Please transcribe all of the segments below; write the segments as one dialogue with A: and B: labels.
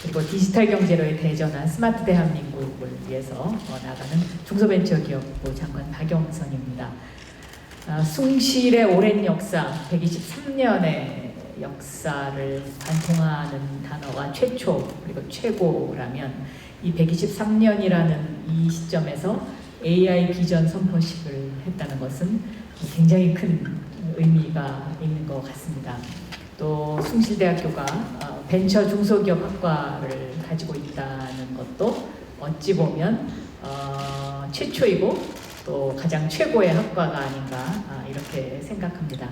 A: 그리고 디지털 경제로의 대전환 스마트 대한민국을 위해서 나가는 중소벤처기업부 장관 박영선입니다. 숭실의 오랜 역사, 123년의 역사를 관통하는 단어가 최초 그리고 최고라면 이 123년이라는 이 시점에서 AI 비전 선포식을 했다는 것은 굉장히 큰 의미가 있는 것 같습니다. 또 숭실대학교가 벤처 중소기업 학과를 가지고 있다는 것도 어찌 보면 최초이고 또 가장 최고의 학과가 아닌가 이렇게 생각합니다.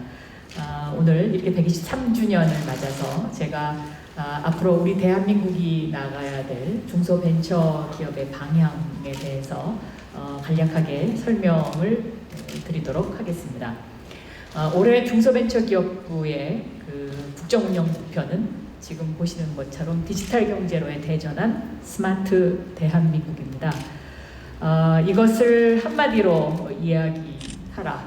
A: 오늘 이렇게 123주년을 맞아서 제가 앞으로 우리 대한민국이 나가야 될 중소벤처기업의 방향에 대해서 간략하게 설명을 드리도록 하겠습니다. 올해 중소벤처기업부의 그 국정운영 목표는 지금 보시는 것처럼 디지털 경제로의 대전환 스마트 대한민국입니다. 이것을 한마디로 이야기하라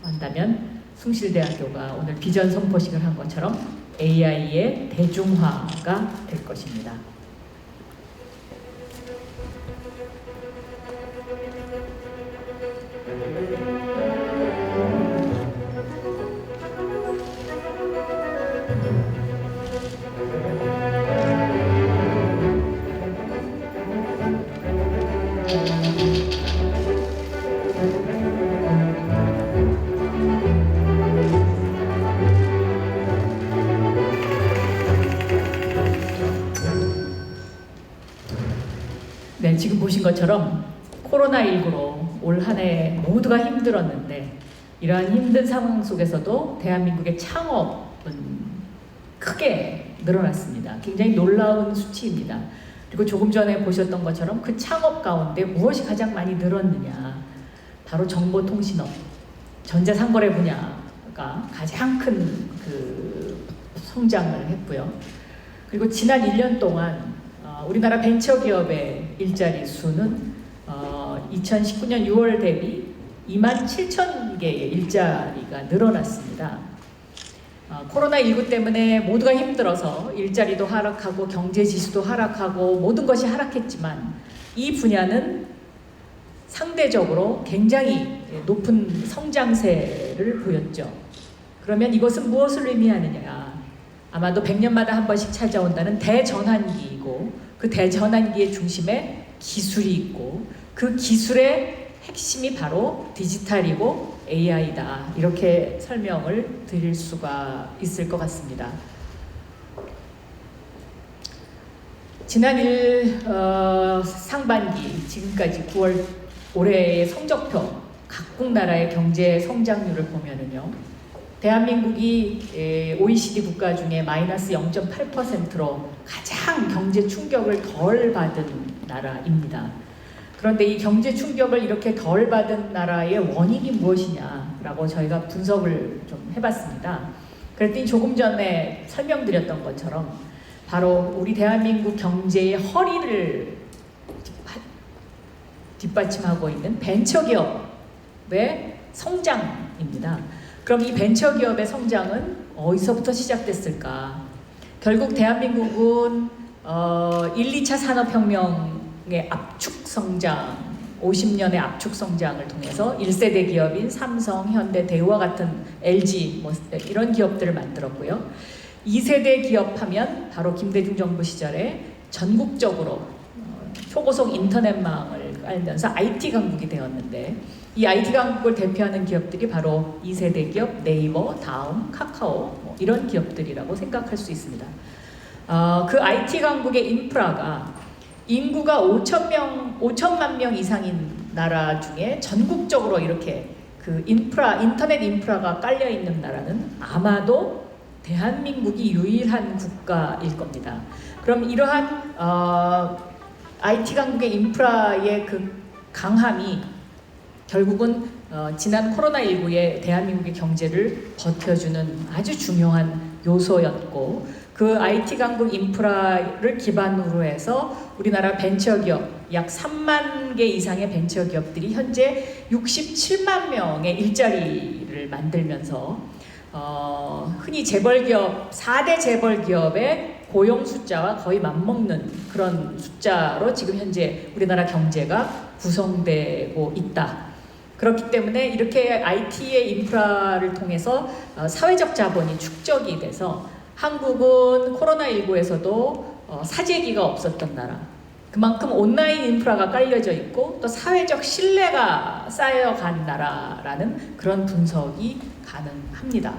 A: 한다면 숭실대학교가 오늘 비전 선포식을 한 것처럼 AI의 대중화가 될 것입니다. 네, 지금 보신 것처럼 코로나19로 올 한 해 모두가 힘들었는데 이러한 힘든 상황 속에서도 대한민국의 창업은 크게 늘어났습니다. 굉장히 놀라운 수치입니다. 그리고 조금 전에 보셨던 것처럼 그 창업 가운데 무엇이 가장 많이 늘었느냐, 바로 정보통신업, 전자상거래 분야가 가장 큰 그 성장을 했고요. 그리고 지난 1년 동안 우리나라 벤처기업의 일자리 수는 2019년 6월 대비 27,000개의 일자리가 늘어났습니다. 코로나19 때문에 모두가 힘들어서 일자리도 하락하고 경제 지수도 하락하고 모든 것이 하락했지만 이 분야는 상대적으로 굉장히 높은 성장세를 보였죠. 그러면 이것은 무엇을 의미하느냐? 아마도 100년마다 한 번씩 찾아온다는 대전환기이고 그 대전환기의 중심에 기술이 있고 그 기술의 핵심이 바로 디지털이고 AI다. 이렇게 설명을 드릴 수가 있을 것 같습니다. 지난 상반기 지금까지 9월 올해의 성적표 각국 나라의 경제 성장률을 보면은요. 대한민국이 OECD 국가 중에 마이너스 0.8%로 가장 경제 충격을 덜 받은 나라입니다. 그런데 이 경제 충격을 이렇게 덜 받은 나라의 원인이 무엇이냐라고 저희가 분석을 좀 해봤습니다. 그랬더니 조금 전에 설명드렸던 것처럼 바로 우리 대한민국 경제의 허리를 뒷받침하고 있는 벤처기업의 성장입니다. 그럼 이 벤처기업의 성장은 어디서부터 시작됐을까? 결국 대한민국은 1, 2차 산업혁명의 압축 성장, 50년의 압축 성장을 통해서 1세대 기업인 삼성, 현대, 대우와 같은 LG 이런 기업들을 만들었고요. 2세대 기업하면 바로 김대중 정부 시절에 전국적으로 초고속 인터넷망을 깔면서 IT 강국이 되었는데 이 IT 강국을 대표하는 기업들이 바로 2세대 기업 네이버, 다음, 카카오 이런 기업들이라고 생각할 수 있습니다. 그 IT 강국의 인프라가 인구가 5천만 명 이상인 나라 중에 전국적으로 이렇게 그 인터넷 인프라가 깔려 있는 나라는 아마도 대한민국이 유일한 국가일 겁니다. 그럼 이러한 IT 강국의 인프라의 그 강함이 결국은 지난 코로나19의 대한민국의 경제를 버텨주는 아주 중요한 요소였고 그 IT 강국 인프라를 기반으로 해서 우리나라 벤처기업 약 3만 개 이상의 벤처기업들이 현재 67만 명의 일자리를 만들면서 흔히 재벌기업 4대 재벌기업의 고용 숫자와 거의 맞먹는 그런 숫자로 지금 현재 우리나라 경제가 구성되고 있다. 그렇기 때문에 이렇게 IT의 인프라를 통해서 사회적 자본이 축적이 돼서 한국은 코로나19에서도 사재기가 없었던 나라, 그만큼 온라인 인프라가 깔려져 있고 또 사회적 신뢰가 쌓여간 나라라는 그런 분석이 가능합니다.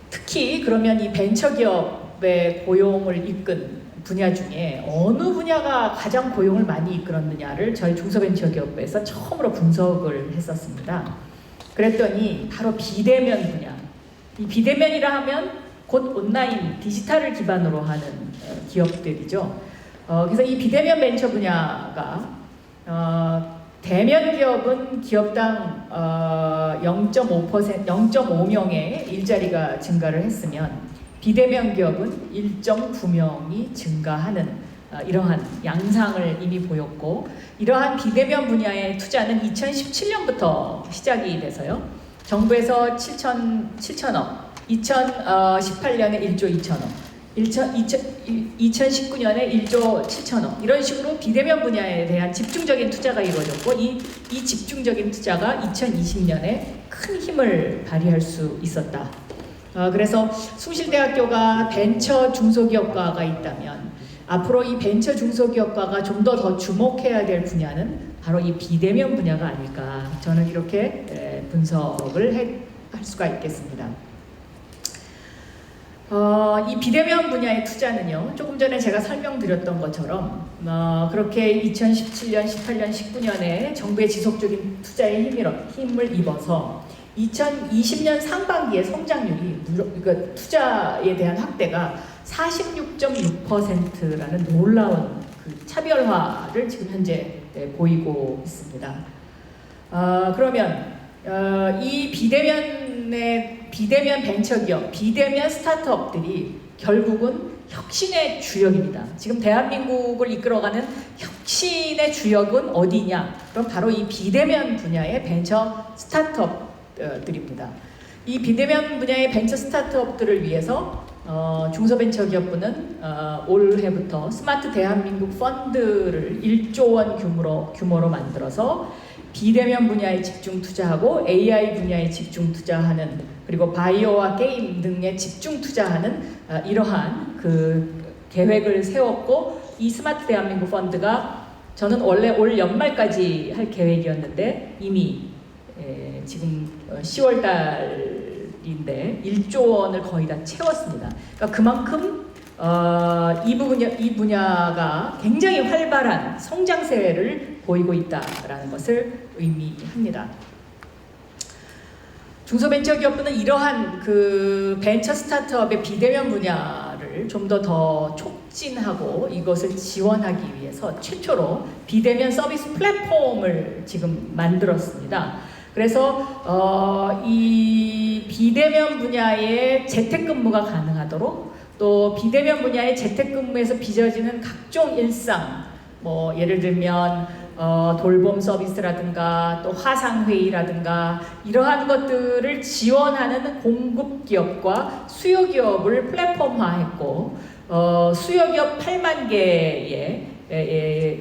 A: 특히 그러면 이 벤처기업의 고용을 이끈 분야 중에 어느 분야가 가장 고용을 많이 이끌었느냐를 저희 중소벤처기업부에서 처음으로 분석을 했었습니다. 그랬더니 바로 비대면 분야. 이 비대면이라 하면 곧 온라인 디지털을 기반으로 하는 기업들이죠. 그래서 이 비대면 벤처 분야가 대면 기업은 기업당 0.5명의 일자리가 증가를 했으면 비대면 기업은 1.9명이 증가하는 이러한 양상을 이미 보였고, 이러한 비대면 분야의 투자는 2017년부터 시작이 돼서요. 정부에서 7천억, 2018년에 1조 2천억, 2019년에 1조 7천억, 이런 식으로 비대면 분야에 대한 집중적인 투자가 이루어졌고, 이 집중적인 투자가 2020년에 큰 힘을 발휘할 수 있었다. 그래서 숭실대학교가 벤처 중소기업과가 있다면 앞으로 이 벤처 중소기업과가 좀 더 주목해야 될 분야는 바로 이 비대면 분야가 아닐까, 저는 이렇게 분석을 할 수가 있겠습니다. 이 비대면 분야의 투자는요, 조금 전에 제가 설명드렸던 것처럼 그렇게 2017년, 18년, 19년에 정부의 지속적인 투자의 힘을 입어서 2020년 상반기의 성장률이 그러니까 투자에 대한 확대가 46.6%라는 놀라운 그 차별화를 지금 현재 보이고 있습니다. 그러면 이 비대면 벤처기업, 비대면 스타트업들이 결국은 혁신의 주역입니다. 지금 대한민국을 이끌어가는 혁신의 주역은 어디냐? 그럼 바로 이 비대면 분야의 벤처 스타트업들입니다. 이 비대면 분야의 벤처 스타트업들을 위해서 중소벤처기업부는 올해부터 스마트 대한민국 펀드를 1조 원 규모로 만들어서 비대면 분야에 집중 투자하고 AI 분야에 집중 투자하는, 그리고 바이오와 게임 등에 집중 투자하는 이러한 그 계획을 세웠고, 이 스마트 대한민국 펀드가 저는 원래 올 연말까지 할 계획이었는데 이미 지금 10월 달인데 1조 원을 거의 다 채웠습니다. 그러니까 그만큼 이 분야가 굉장히 활발한 성장세를 보이고 있다라는 것을 의미합니다. 중소벤처기업부는 이러한 그 벤처 스타트업의 비대면 분야를 좀 더 촉진하고 이것을 지원하기 위해서 최초로 비대면 서비스 플랫폼을 지금 만들었습니다. 그래서 이 비대면 분야의 재택근무가 가능하도록, 또 비대면 분야의 재택근무에서 빚어지는 각종 일상, 뭐 예를 들면 돌봄 서비스라든가 또 화상회의라든가 이러한 것들을 지원하는 공급기업과 수요기업을 플랫폼화했고, 수요기업 8만 개의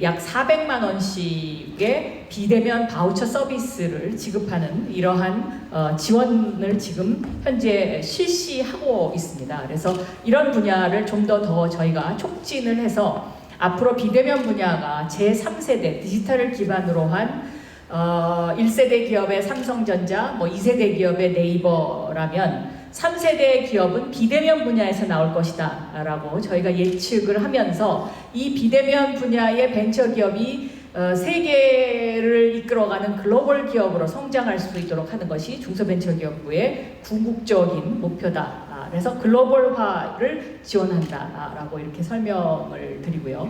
A: 약 400만 원씩의 비대면 바우처 서비스를 지급하는 이러한 지원을 지금 현재 실시하고 있습니다. 그래서 이런 분야를 좀 더 저희가 촉진을 해서 앞으로 비대면 분야가 제3세대 디지털을 기반으로 한 1세대 기업의 삼성전자, 뭐 2세대 기업의 네이버라면 3세대 기업은 비대면 분야에서 나올 것이다 라고 저희가 예측을 하면서 이 비대면 분야의 벤처기업이 세계를 이끌어가는 글로벌 기업으로 성장할 수 있도록 하는 것이 중소벤처기업부의 궁극적인 목표다. 그래서 글로벌화를 지원한다라고 이렇게 설명을 드리고요.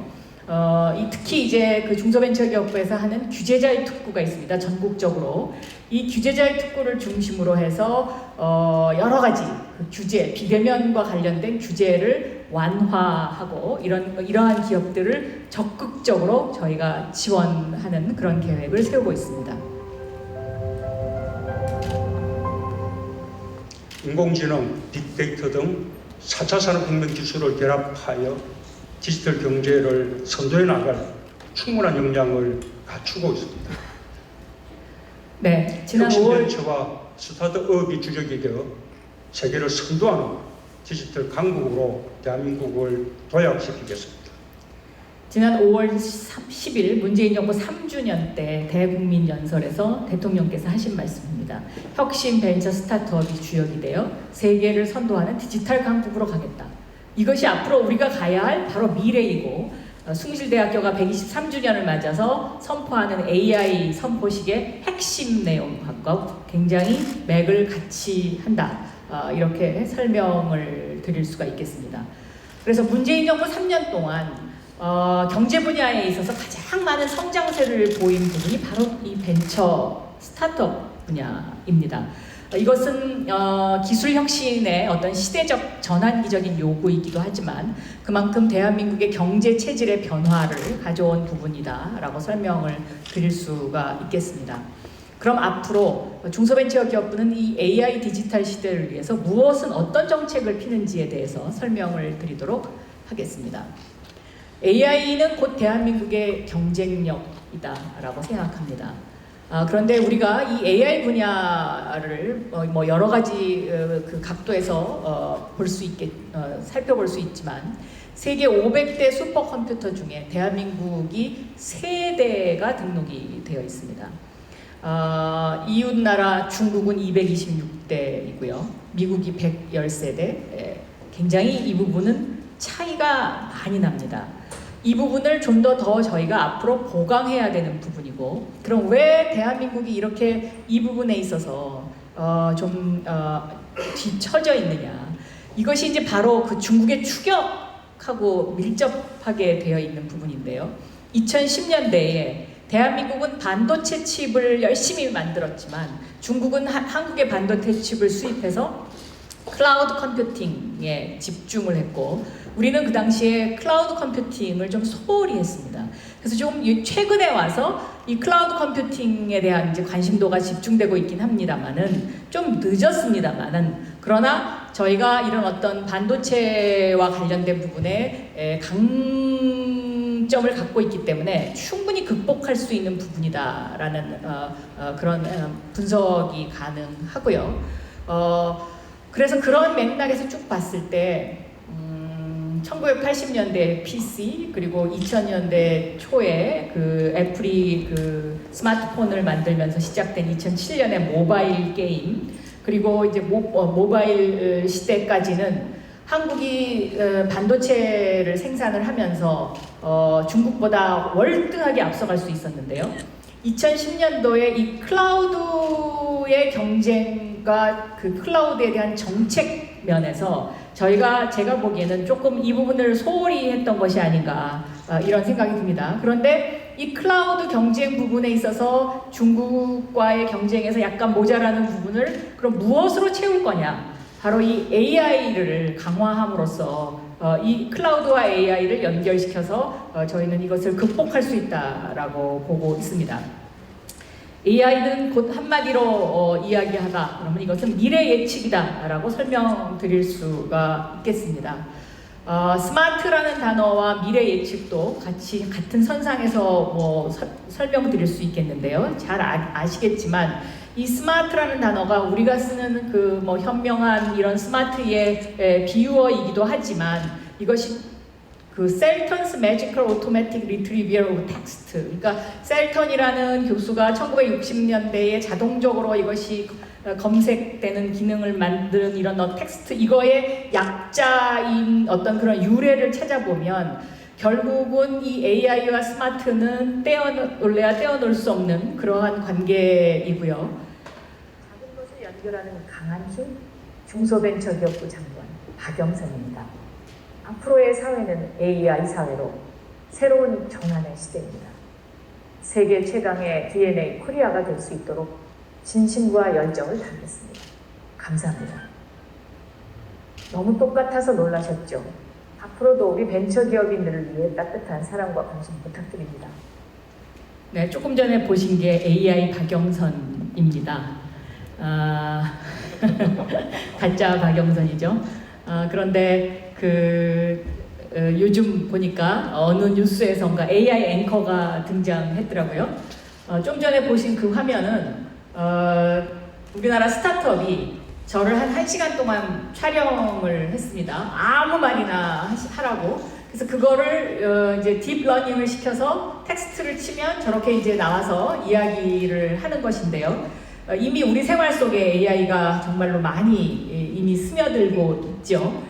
A: 특히 이제 그 중소벤처기업부에서 하는 규제자의 특구가 있습니다. 전국적으로 이 규제자의 특구를 중심으로 해서 여러 가지 그 규제, 비대면과 관련된 규제를 완화하고 이러한 기업들을 적극적으로 저희가 지원하는 그런 계획을 세우고 있습니다.
B: 인공지능, 빅데이터 등 4차 산업혁명 기술을 결합하여 디지털 경제를 선도해 나갈 충분한 역량을 갖추고 있습니다.
A: 네, 지난 5월
B: 혁신벤처와 스타트업이 주력이 되어 세계를 선도하는 디지털 강국으로 대한민국을 도약시키겠습니다.
A: 지난 5월 10일 문재인 정부 3주년 때 대국민 연설에서 대통령께서 하신 말씀입니다. 혁신 벤처 스타트업이 주역이 되어 세계를 선도하는 디지털 강국으로 가겠다. 이것이 앞으로 우리가 가야 할 바로 미래이고 숭실대학교가 123주년을 맞아서 선포하는 AI 선포식의 핵심 내용과 굉장히 맥을 같이 한다. 이렇게 설명을 드릴 수가 있겠습니다. 그래서 문재인 정부 3년 동안 경제 분야에 있어서 가장 많은 성장세를 보인 부분이 바로 이 벤처 스타트업 분야입니다. 이것은 기술 혁신의 어떤 시대적 전환기적인 요구이기도 하지만 그만큼 대한민국의 경제 체질의 변화를 가져온 부분이다라고 설명을 드릴 수가 있겠습니다. 그럼 앞으로 중소벤처기업부는 이 AI 디지털 시대를 위해서 무엇은 어떤 정책을 피는지에 대해서 설명을 드리도록 하겠습니다. AI는 곧 대한민국의 경쟁력이다라고 생각합니다. 그런데 우리가 이 AI 분야를 뭐 여러 가지 그 각도에서 살펴볼 수 있지만 세계 500대 슈퍼컴퓨터 중에 대한민국이 3대가 등록이 되어 있습니다. 이웃 나라 중국은 226대이고요. 미국이 113대. 굉장히 이 부분은 차이가 많이 납니다. 이 부분을 좀 더 저희가 앞으로 보강해야 되는 부분이고, 그럼 왜 대한민국이 이렇게 이 부분에 있어서 뒤처져 있느냐? 이것이 이제 바로 그 중국의 추격하고 밀접하게 되어 있는 부분인데요. 2010년대에 대한민국은 반도체 칩을 열심히 만들었지만 중국은 한국의 반도체 칩을 수입해서 클라우드 컴퓨팅에 집중을 했고 우리는 그 당시에 클라우드 컴퓨팅을 좀 소홀히 했습니다. 그래서 좀 최근에 와서 이 클라우드 컴퓨팅에 대한 이제 관심도가 집중되고 있긴 합니다만은 좀 늦었습니다만은 그러나 저희가 이런 어떤 반도체와 관련된 부분에 강점을 갖고 있기 때문에 충분히 극복할 수 있는 부분이다라는 그런 분석이 가능하고요. 그래서 그런 맥락에서 쭉 봤을 때 1980년대 PC 그리고 2000년대 초에 그 애플이 그 스마트폰을 만들면서 시작된 2007년의 모바일 게임 그리고 이제 모바일 시대까지는 한국이 반도체를 생산을 하면서 중국보다 월등하게 앞서갈 수 있었는데요. 2010년도에 이 클라우드의 경쟁과 그 클라우드에 대한 정책 면에서 제가 보기에는 조금 이 부분을 소홀히 했던 것이 아닌가 이런 생각이 듭니다. 그런데 이 클라우드 경쟁 부분에 있어서 중국과의 경쟁에서 약간 모자라는 부분을 그럼 무엇으로 채울 거냐? 바로 이 AI를 강화함으로써 이 클라우드와 AI를 연결시켜서 저희는 이것을 극복할 수 있다라고 보고 있습니다. AI는 곧 한마디로 이야기하다 그러면 이것은 미래 예측이다라고 설명드릴 수가 있겠습니다. 스마트라는 단어와 미래 예측도 같은 선상에서 설명드릴 수 있겠는데요. 잘 아시겠지만 이 스마트라는 단어가 우리가 쓰는 그 현명한 이런 스마트의 비유어이기도 하지만 이것이 그 셀턴스 매지컬 오토매틱 리트리비얼 오브 텍스트, 그러니까 셀턴이라는 교수가 1960년대에 자동적으로 이것이 검색되는 기능을 만든 이런 텍스트 이거의 약자인 어떤 그런 유래를 찾아보면 결국은 이 AI와 스마트는 떼어놀래야 떼어놓을 수 없는 그러한 관계이고요. 작은 것을 연결하는 강한 힘, 중소벤처기업부 장관 박영선입니다. 앞으로의 사회는 AI 사회로 새로운 전환의 시대입니다. 세계 최강의 DNA 코리아가 될 수 있도록 진심과 열정을 다하겠습니다. 감사합니다. 너무 똑같아서 놀라셨죠? 앞으로도 우리 벤처기업인들을 위해 따뜻한 사랑과 관심 부탁드립니다. 네, 조금 전에 보신 게 AI 박영선입니다. 가짜 박영선이죠. 그런데 요즘 보니까 어느 뉴스에선가 AI 앵커가 등장했더라고요. 좀 전에 보신 그 화면은 우리나라 스타트업이 저를 한 1시간 동안 촬영을 했습니다. 아무 말이나 하라고. 그래서 그거를 이제 딥러닝을 시켜서 텍스트를 치면 저렇게 이제 나와서 이야기를 하는 것인데요. 이미 우리 생활 속에 AI가 정말로 많이 이미 스며들고 있죠.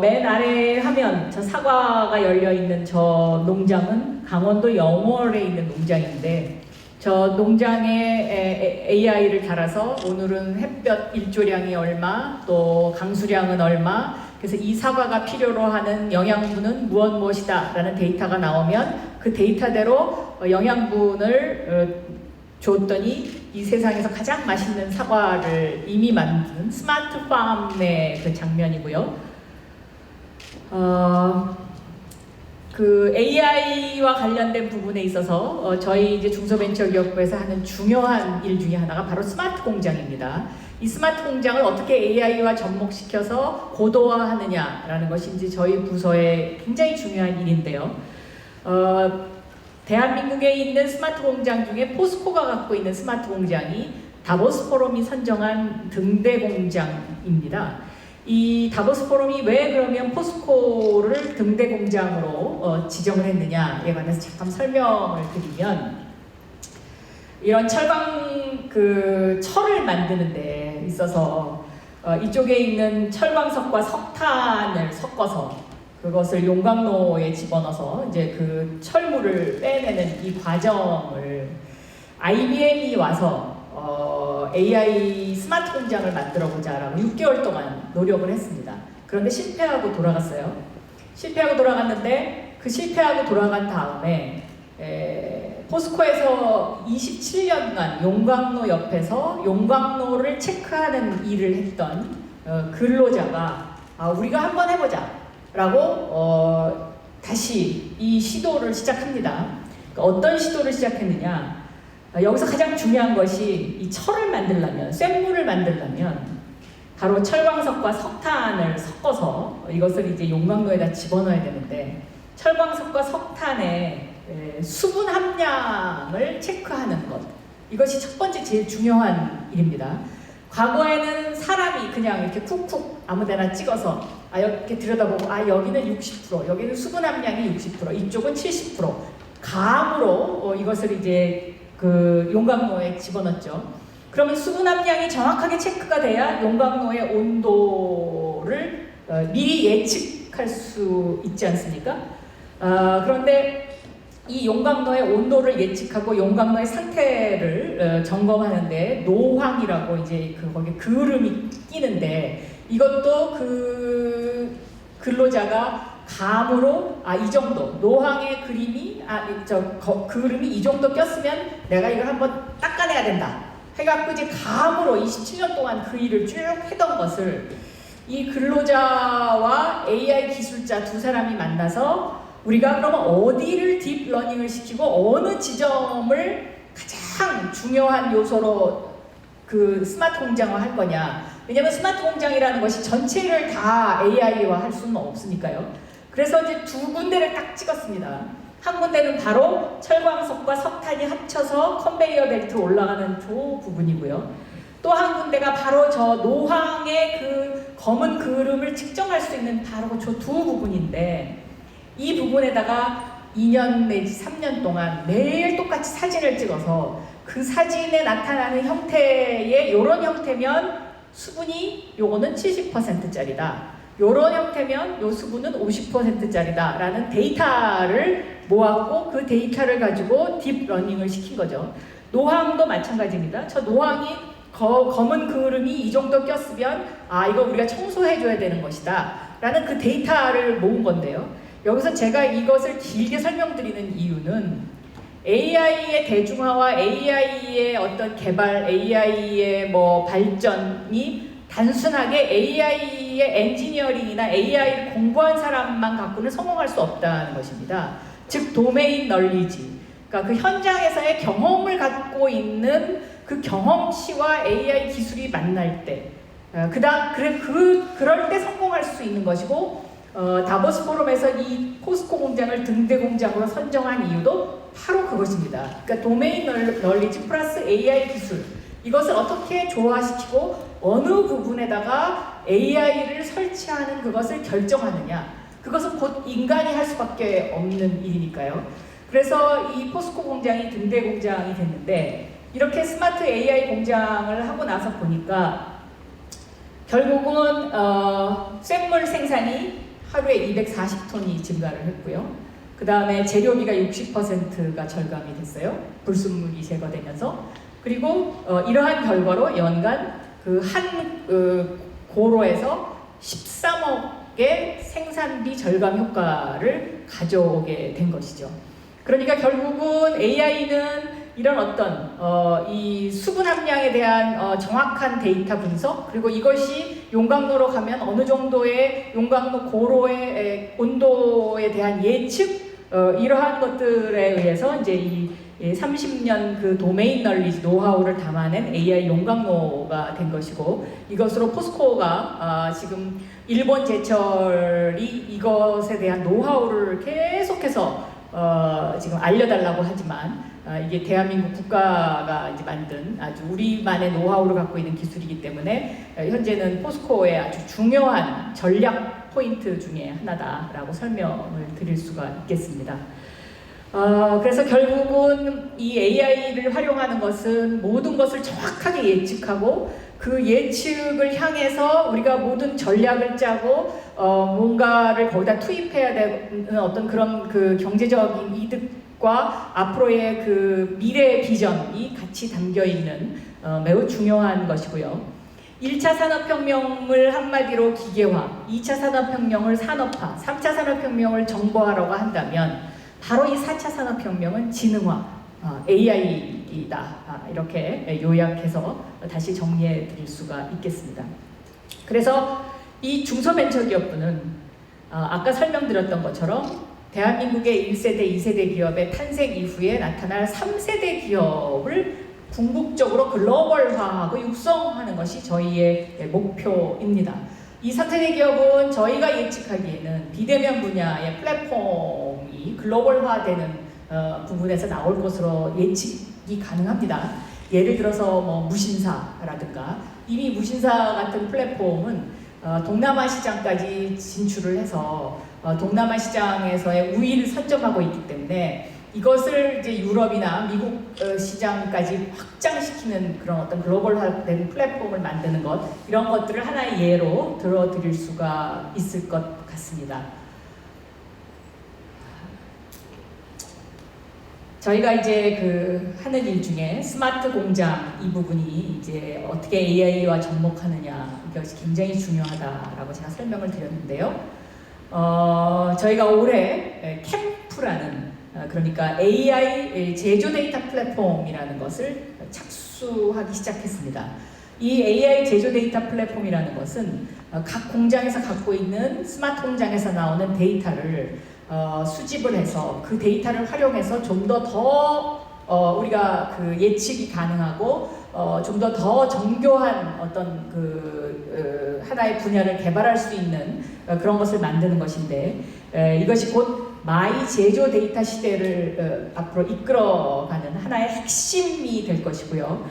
A: 맨 아래 화면, 저 사과가 열려 있는 저 농장은 강원도 영월에 있는 농장인데, 저 농장에 AI를 달아서 오늘은 햇볕 일조량이 얼마, 또 강수량은 얼마, 그래서 이 사과가 필요로 하는 영양분은 무엇이다 라는 데이터가 나오면 그 데이터대로 영양분을 줬더니 이 세상에서 가장 맛있는 사과를 이미 만든 스마트 팜의 그 장면이고요. 그 AI와 관련된 부분에 있어서 저희 이제 중소벤처기업부에서 하는 중요한 일 중에 하나가 바로 스마트 공장입니다. 이 스마트 공장을 어떻게 AI와 접목시켜서 고도화하느냐라는 것이 이제 저희 부서의 굉장히 중요한 일인데요. 대한민국에 있는 스마트 공장 중에 포스코가 갖고 있는 스마트 공장이 다보스 포럼이 선정한 등대 공장입니다. 이 다보스 포럼이 왜 그러면 포스코를 등대 공장으로 지정을 했느냐에 관해서 잠깐 설명을 드리면, 이런 철광 철을 만드는 데 있어서 이쪽에 있는 철광석과 석탄을 섞어서 그것을 용광로에 집어넣어서 이제 그 철물을 빼내는 이 과정을 IBM이 와서 AI 스마트 공장을 만들어 보자라고 6개월 동안 노력을 했습니다. 그런데 실패하고 돌아갔어요. 실패하고 돌아갔는데 그 실패하고 돌아간 다음에 포스코에서 27년간 용광로 옆에서 용광로를 체크하는 일을 했던 근로자가 우리가 한번 해보자 라고 다시 이 시도를 시작합니다. 그러니까 어떤 시도를 시작했느냐, 여기서 가장 중요한 것이 이 철을 만들려면, 쇳물을 만들려면 바로 철광석과 석탄을 섞어서 이것을 이제 용광로에다 집어넣어야 되는데, 철광석과 석탄의 수분 함량을 체크하는 것, 이것이 첫 번째 제일 중요한 일입니다. 과거에는 사람이 그냥 이렇게 쿡쿡 아무데나 찍어서 이렇게 들여다보고 여기는 60%, 여기는 수분 함량이 60%, 이쪽은 70%, 감으로 이것을 이제 그 용광로에 집어넣었죠. 그러면 수분 함량이 정확하게 체크가 돼야 용광로의 온도를 미리 예측할 수 있지 않습니까? 그런데 이 용광로의 온도를 예측하고 용광로의 상태를 점검하는데 노황이라고 이제 거기 그름이 끼는데, 이것도 그 근로자가 감으로 이 정도 노황의 그림이 그림이 이 정도 꼈으면 내가 이걸 한번 닦아내야 된다 해갖고 이제 감으로 27년 동안 그 일을 쭉 해던 것을 이 근로자와 AI 기술자 두 사람이 만나서 우리가 그러면 어디를 딥러닝을 시키고 어느 지점을 가장 중요한 요소로 그 스마트 공장화 할 거냐. 왜냐면 스마트 공장이라는 것이 전체를 다 AI화 할 수는 없으니까요. 그래서 이제 두 군데를 딱 찍었습니다. 한 군데는 바로 철광석과 석탄이 합쳐서 컨베이어 벨트로 올라가는 저 부분이고요. 또 한 군데가 바로 저 노황의 그 검은 그름을 측정할 수 있는 바로 저 두 부분인데, 이 부분에다가 2년 내지 3년 동안 매일 똑같이 사진을 찍어서 그 사진에 나타나는 형태의 이런 형태면 수분이 요거는 70%짜리다. 요런 형태면 요 수분은 50%짜리다 라는 데이터를 모았고 그 데이터를 가지고 딥러닝을 시킨 거죠. 노황도 마찬가지입니다. 저 노황이 검은 그름이 이 정도 꼈으면 이거 우리가 청소해줘야 되는 것이다 라는 그 데이터를 모은 건데요. 여기서 제가 이것을 길게 설명드리는 이유는 AI의 대중화와 AI의 어떤 개발, AI의 뭐 발전이 단순하게 AI의 엔지니어링이나 AI를 공부한 사람만 갖고는 성공할 수 없다는 것입니다. 즉 도메인 널리지, 그러니까 그 현장에서의 경험을 갖고 있는 그 경험치와 AI 기술이 만날 때 그럴 때 성공할 수 있는 것이고 다보스 포럼에서 이 포스코 공장을 등대 공장으로 선정한 이유도 바로 그것입니다. 그러니까 도메인 널리지 플러스 AI 기술 이것을 어떻게 조화시키고 어느 부분에다가 AI를 설치하는 그것을 결정하느냐 그것은 곧 인간이 할 수밖에 없는 일이니까요. 그래서 이 포스코 공장이 등대 공장이 됐는데 이렇게 스마트 AI 공장을 하고 나서 보니까 결국은 쇳물 생산이 하루에 240톤이 증가를 했고요. 그 다음에 재료비가 60%가 절감이 됐어요. 불순물이 제거되면서. 그리고 이러한 결과로 연간 그 한 고로에서 13억의 생산비 절감 효과를 가져오게 된 것이죠. 그러니까 결국은 AI는 이런 어떤 이 수분 함량에 대한 정확한 데이터 분석 그리고 이것이 용광로로 가면 어느 정도의 용광로 고로의 온도에 대한 예측 이러한 것들에 의해서 이제 이 30년 그 도메인 널리지 노하우를 담아낸 AI 용광로가 된 것이고 이것으로 포스코가 지금 일본 제철이 이것에 대한 노하우를 계속해서 지금 알려달라고 하지만 이게 대한민국 국가가 이제 만든 아주 우리만의 노하우를 갖고 있는 기술이기 때문에 현재는 포스코의 아주 중요한 전략 포인트 중에 하나다라고 설명을 드릴 수가 있겠습니다. 그래서 결국은 이 AI를 활용하는 것은 모든 것을 정확하게 예측하고 그 예측을 향해서 우리가 모든 전략을 짜고 뭔가를 거기다 투입해야 되는 어떤 그런 그 경제적인 이득과 앞으로의 그 미래 비전이 같이 담겨 있는 매우 중요한 것이고요. 1차 산업혁명을 한마디로 기계화, 2차 산업혁명을 산업화, 3차 산업혁명을 정보화라고 한다면 바로 이 4차 산업혁명은 지능화, AI이다. 이렇게 요약해서 다시 정리해 드릴 수가 있겠습니다. 그래서 이 중소벤처기업부는 아까 설명드렸던 것처럼 대한민국의 1세대, 2세대 기업의 탄생 이후에 나타날 3세대 기업을 궁극적으로 글로벌화하고 육성하는 것이 저희의 목표입니다. 이 3세대 기업은 저희가 예측하기에는 비대면 분야의 플랫폼이 글로벌화되는 부분에서 나올 것으로 예측이 가능합니다. 예를 들어서 뭐 무신사라든가 이미 무신사 같은 플랫폼은 동남아 시장까지 진출을 해서 동남아 시장에서의 우위를 선점하고 있기 때문에 이것을 이제 유럽이나 미국 시장까지 확장시키는 그런 어떤 글로벌화된 플랫폼을 만드는 것 이런 것들을 하나의 예로 들어드릴 수가 있을 것 같습니다. 저희가 이제 그 하는 일 중에 스마트 공장 이 부분이 이제 어떻게 AI와 접목하느냐 이것이 굉장히 중요하다라고 제가 설명을 드렸는데요. 저희가 올해 캠프라는 그러니까 AI 제조 데이터 플랫폼이라는 것을 착수하기 시작했습니다. 이 AI 제조 데이터 플랫폼이라는 것은 각 공장에서 갖고 있는 스마트 공장에서 나오는 데이터를 수집을 해서 그 데이터를 활용해서 좀 더 우리가 그 예측이 가능하고 좀 더 정교한 어떤 그 하나의 분야를 개발할 수 있는 그런 것을 만드는 것인데 이것이 곧 마이 제조 데이터 시대를 앞으로 이끌어가는 하나의 핵심이 될 것이고요.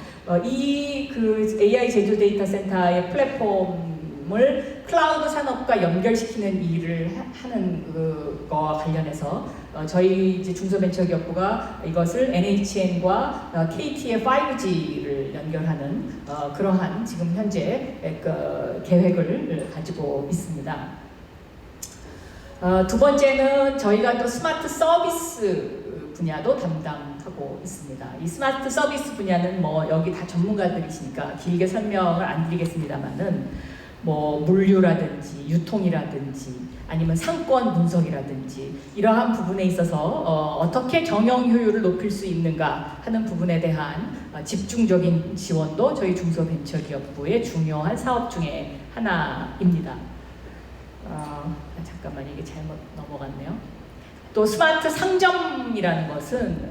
A: 이 그 AI 제조 데이터 센터의 플랫폼을 클라우드 산업과 연결시키는 일을 하는 그거와 관련해서 저희 이제 중소벤처기업부가 이것을 NHN과 KT의 5G를 연결하는 그러한 지금 현재 계획을 가지고 있습니다. 두 번째는 저희가 또 스마트 서비스 분야도 담당하고 있습니다. 이 스마트 서비스 분야는 뭐 여기 다 전문가들이시니까 길게 설명을 안 드리겠습니다만은 뭐 물류라든지 유통이라든지 아니면 상권 분석이라든지 이러한 부분에 있어서 어떻게 경영 효율을 높일 수 있는가 하는 부분에 대한 집중적인 지원도 저희 중소벤처기업부의 중요한 사업 중에 하나입니다. 잠깐만 이게 잘못 넘어갔네요. 또 스마트 상점이라는 것은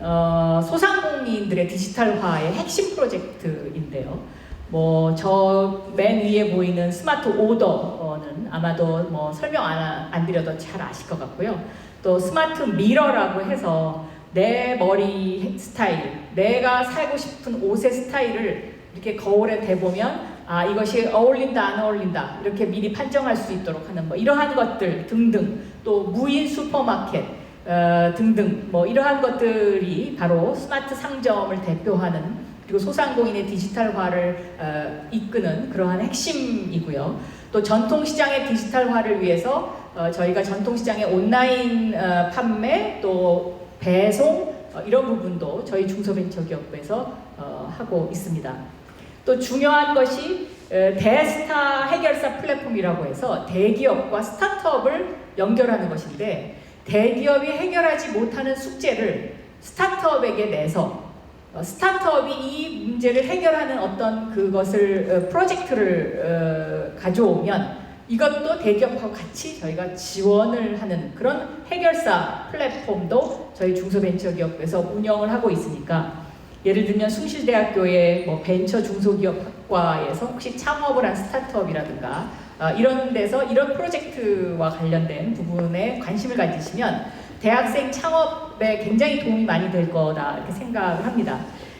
A: 소상공인들의 디지털화의 핵심 프로젝트인데요. 뭐 저 맨 위에 보이는 스마트 오더는 아마도 뭐 설명 안 드려도 잘 아실 것 같고요. 또 스마트 미러라고 해서 내 머리 스타일, 내가 살고 싶은 옷의 스타일을 이렇게 거울에 대보면 아 이것이 어울린다 안 어울린다 이렇게 미리 판정할 수 있도록 하는 뭐 이러한 것들 등등, 또 무인 슈퍼마켓 등등 뭐 이러한 것들이 바로 스마트 상점을 대표하는, 그리고 소상공인의 디지털화를 이끄는 그러한 핵심이고요. 또 전통시장의 디지털화를 위해서 저희가 전통시장의 온라인 판매 또 배송 이런 부분도 저희 중소벤처기업부에서 하고 있습니다. 또 중요한 것이 대스타 해결사 플랫폼이라고 해서 대기업과 스타트업을 연결하는 것인데, 대기업이 해결하지 못하는 숙제를 스타트업에게 내서 스타트업이 이 문제를 해결하는 어떤 그것을 프로젝트를 가져오면 이것도 대기업하고 같이 저희가 지원을 하는 그런 해결사 플랫폼도 저희 중소벤처기업에서 운영을 하고 있으니까, 예를 들면 숭실대학교의 뭐 벤처 중소기업학과에서 혹시 창업을 한 스타트업이라든가 이런 데서 이런 프로젝트와 관련된 부분에 관심을 가지시면 대학생 창업에 굉장히 도움이 많이 될 거다 이렇게 생각을 합니다.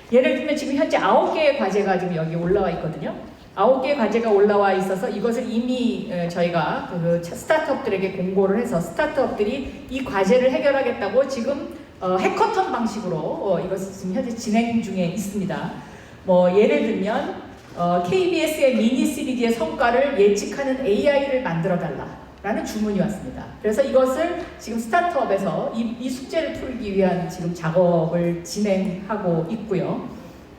A: 예를 들면 지금 현재 9개의 과제가 지금 여기 올라와 있거든요. 9개의 과제가 올라와 있어서 이것을 이미 저희가 그 스타트업들에게 공고를 해서 스타트업들이 이 과제를 해결하겠다고 지금 해커톤 방식으로 이것을 지금 현재 진행 중에 있습니다. 뭐 예를 들면 KBS의 미니 시리즈의 성과를 예측하는 AI를 만들어 달라라는 주문이 왔습니다. 그래서 이것을 지금 스타트업에서 이 숙제를 풀기 위한 지금 작업을 진행하고 있고요.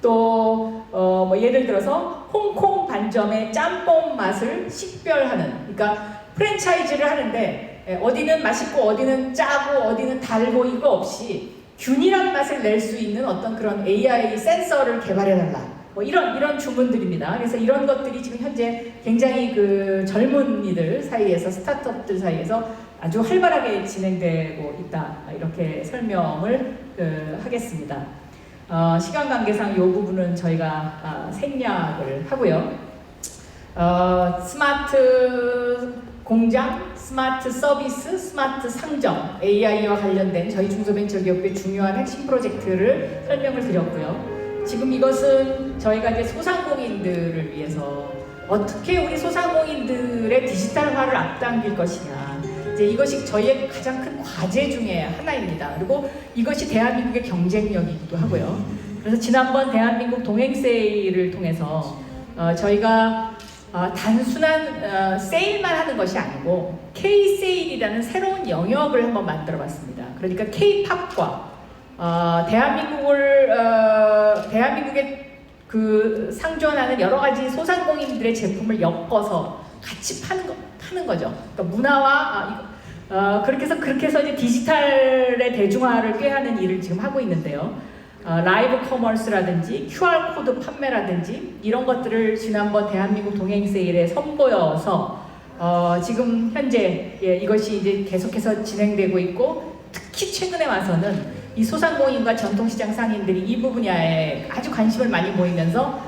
A: 또 뭐 예를 들어서 홍콩 반점의 짬뽕 맛을 식별하는, 그러니까 프랜차이즈를 하는데 어디는 맛있고 어디는 짜고 어디는 달고 이거 없이 균일한 맛을 낼 수 있는 어떤 그런 AI 센서를 개발해달라. 뭐 이런 주문들입니다. 그래서 이런 것들이 지금 현재 굉장히 그 젊은이들 사이에서, 스타트업들 사이에서 아주 활발하게 진행되고 있다. 이렇게 설명을 하겠습니다. 시간 관계상 이 부분은 저희가 생략을 하고요. 스마트 공장, 스마트 서비스, 스마트 상점, AI와 관련된 저희 중소벤처기업의 중요한 핵심 프로젝트를 설명을 드렸고요. 지금 이것은 저희가 이제 소상공인들을 위해서 어떻게 우리 소상공인들의 디지털화를 앞당길 것이냐, 이제 이것이 저희의 가장 큰 과제 중에 하나입니다. 그리고 이것이 대한민국의 경쟁력이기도 하고요. 그래서 지난번 대한민국 동행세일을 통해서 저희가 단순한 세일만 하는 것이 아니고 K-세일이라는 새로운 영역을 한번 만들어 봤습니다. 그러니까 K-팝과 대한민국의 그 상존하는 여러 가지 소상공인들의 제품을 엮어서 같이 파는 거죠. 그러니까 문화와 그렇게 해서 이제 디지털의 대중화를 꾀하는 일을 지금 하고 있는데요. 라이브 커머스라든지 QR 코드 판매라든지 이런 것들을 지난번 대한민국 동행세일에 선보여서 지금 현재 이것이 이제 계속해서 진행되고 있고, 특히 최근에 와서는 이 소상공인과 전통시장 상인들이 이 분야에 아주 관심을 많이 보이면서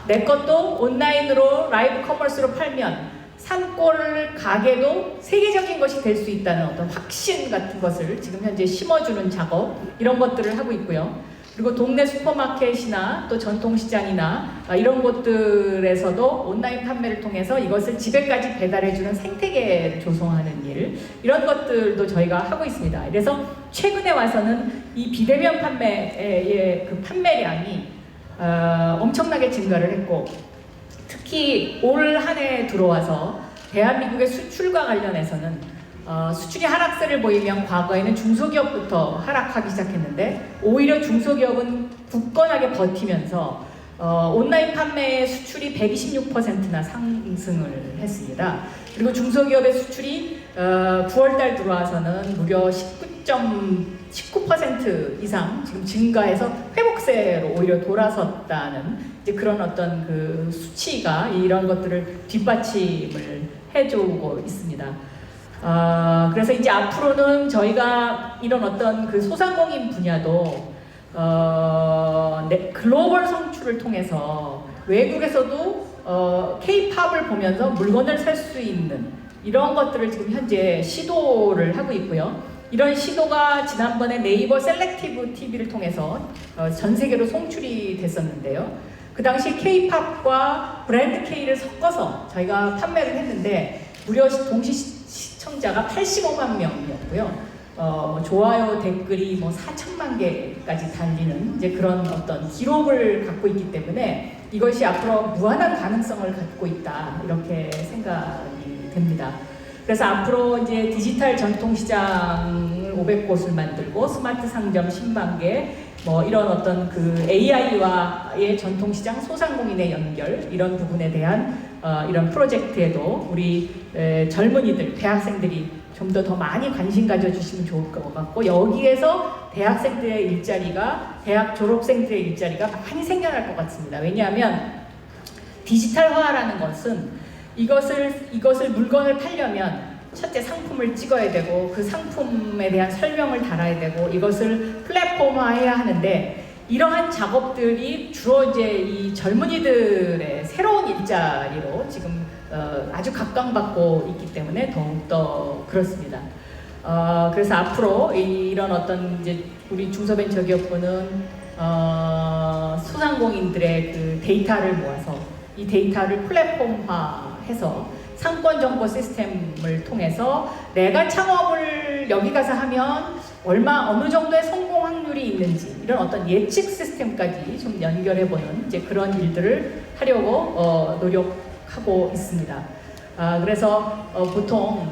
A: 내 것도 온라인으로 라이브 커머스로 팔면 산골 가게도 세계적인 것이 될 수 있다는 어떤 확신 같은 것을 지금 현재 심어주는 작업, 이런 것들을 하고 있고요. 그리고 동네 슈퍼마켓이나 또 전통시장이나 이런 곳들에서도 온라인 판매를 통해서 이것을 집에까지 배달해주는 생태계를 조성하는 일, 이런 것들도 저희가 하고 있습니다. 그래서 최근에 와서는 이 비대면 판매의 그 판매량이 엄청나게 증가를 했고, 특히 올 한 해 들어와서 대한민국의 수출과 관련해서는 수출이 하락세를 보이면 과거에는 중소기업부터 하락하기 시작했는데, 오히려 중소기업은 굳건하게 버티면서 온라인 판매의 수출이 126%나 상승을 했습니다. 그리고 중소기업의 수출이 9월달 들어와서는 무려 19% 이상 지금 증가해서 회복세로 오히려 돌아섰다는 이제 그런 어떤 그 수치가 이런 것들을 뒷받침을 해주고 있습니다. 그래서 이제 앞으로는 저희가 이런 어떤 그 소상공인 분야도 글로벌 성출을 통해서 외국에서도 K-팝을 보면서 물건을 살 수 있는 이런 것들을 지금 현재 시도를 하고 있고요. 이런 시도가 지난번에 네이버 셀렉티브 TV를 통해서 전 세계로 송출이 됐었는데요. 그 당시 K-팝과 브랜드 K를 섞어서 저희가 판매를 했는데 무려 동시 시청자가 85만 명이었고요. 좋아요 댓글이 뭐 4천만 개까지 달리는 이제 그런 어떤 기록을 갖고 있기 때문에 이것이 앞으로 무한한 가능성을 갖고 있다 이렇게 생각이 됩니다. 그래서 앞으로 이제 디지털 전통시장을 500곳을 만들고 스마트 상점 10만 개, 뭐 이런 어떤 그 AI와의 전통시장 소상공인의 연결 이런 부분에 대한 이런 프로젝트에도 우리 젊은이들, 대학생들이 좀 더 많이 관심 가져주시면 좋을 것 같고 여기에서 대학생들의 일자리가, 대학 졸업생들의 일자리가 많이 생겨날 것 같습니다. 왜냐하면 디지털화라는 것은 이것을 물건을 팔려면 첫째 상품을 찍어야 되고 그 상품에 대한 설명을 달아야 되고 이것을 플랫폼화해야 하는데 이러한 작업들이 주로 이제 이 젊은이들의 새로운 일자리로 지금 아주 각광받고 있기 때문에 더욱더 그렇습니다. 그래서 앞으로 이런 어떤 이제 우리 중소벤처기업부는 소상공인들의 그 데이터를 모아서 이 데이터를 플랫폼화해서 상권 정보 시스템을 통해서 내가 창업을 여기 가서 하면 어느 정도의 성공 확률이 있는지 이런 어떤 예측 시스템까지 좀 연결해보는 이제 그런 일들을 하려고 노력하고 있습니다. 그래서 보통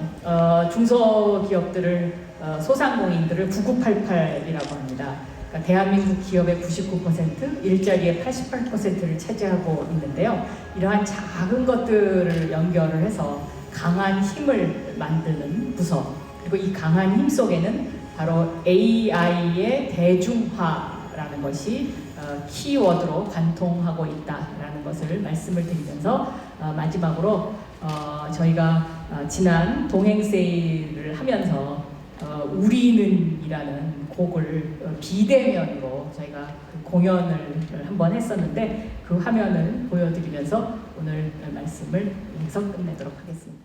A: 중소기업들을 소상공인들을 9988이라고 합니다. 그러니까 대한민국 기업의 99%, 일자리의 88%를 차지하고 있는데요. 이러한 작은 것들을 연결을 해서 강한 힘을 만드는 부서, 그리고 이 강한 힘 속에는 바로 AI의 대중화라는 것이 키워드로 관통하고 있다라는 것을 말씀을 드리면서 마지막으로 저희가 지난 동행 세일을 하면서 우리는이라는 곡을 비대면으로 저희가 그 공연을 한번 했었는데 그 화면을 보여드리면서 오늘 말씀을 여기서 끝내도록 하겠습니다.